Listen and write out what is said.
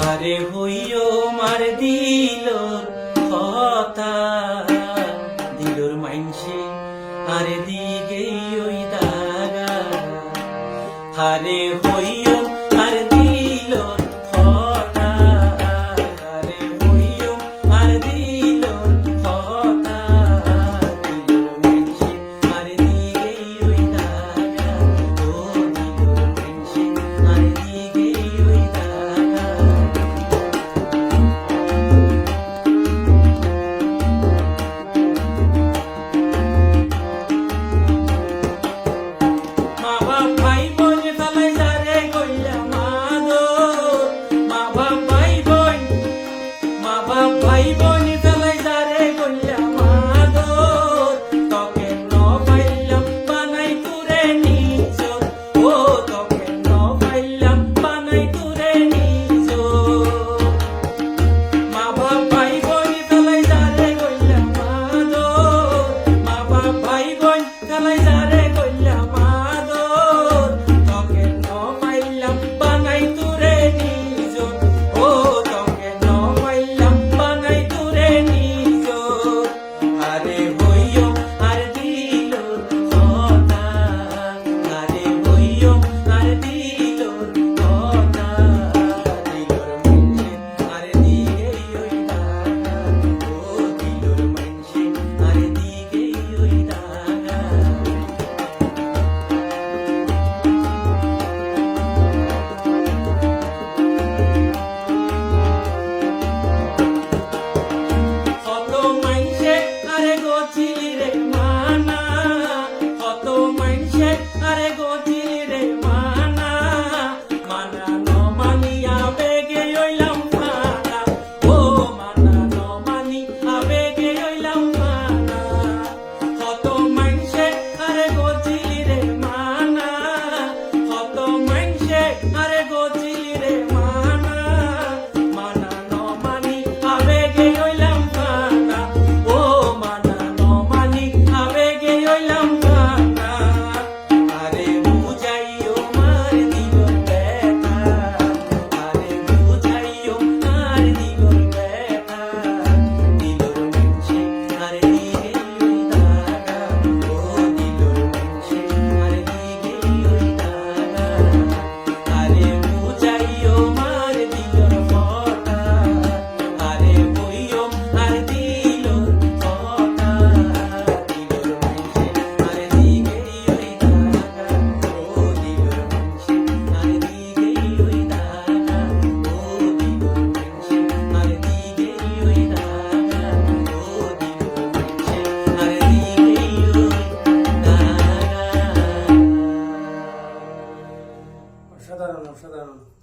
আরে হইও মার দিল কথা দিলর মাইনসে আরে দিগে ওই দাগা আরে হইও আর দিল কথা আরে হইও আর দিল কথা দিলর মাইনসে আরে দিগে ওই দাগা ও দিলর মাইনসে আরে দিগে ওই দাগা ভাই বোন ফেলাই যারে কইলা মাদর তোকে ন পাইলাম বানাই তুরে নিজ ও তোকে ন পাইলাম বানাই তুরে নিজ মা বাপ ভাই বোন ফেলাই যারে কইলা মাদর মা বাপ ভাই বোন ফেলাই যারে কইলা মাদর তোকে ন পাইলাম বানাই তুরে নিজ ও তোকে ন পাইলাম আরে হইও আর দিল কথা আরে হইও আর দিল কথা দিলর মাইনসে আরে দিগে ওই দাগা ও দিলর মাইনসে আরে দিগে ওই দাগা আরে গোচিলি রে মানা কত মাইনসে আরে গোচিলি রে মানা মানা ন মানিয়া বেগে হইলাম মানা ও মানা ন মানি আবেগে হইলাম মানা কত মাইনসে আরে গোচিলি রে মানা কত মাইনসে আরে গোচিলি রে মানা মানা ন মানি আবেগে হইলাম মানা ও আরে বুঝাইও মার দিলর ব্যথা আরে বুঝাইও মার দিলর ব্যথা দিলর মাইনসে আরে দিগে ওই দাগা ও দিলর মাইনসে আরে দিগে ওই দাগা আরে বুঝাইও মার দিলর কথা আরে হইও আর দিলর কথা দিলর মাইনসে আরে দিগে ওই দাগা ও দিলর মাইনসে আরে দিগে ওই দাগা ও দিলর মাইনসে আরে দিগে ওই দাগা ও দিলর মাইনসে আরে দিগে ওই দাগা অসাধারণ অসাধারণ।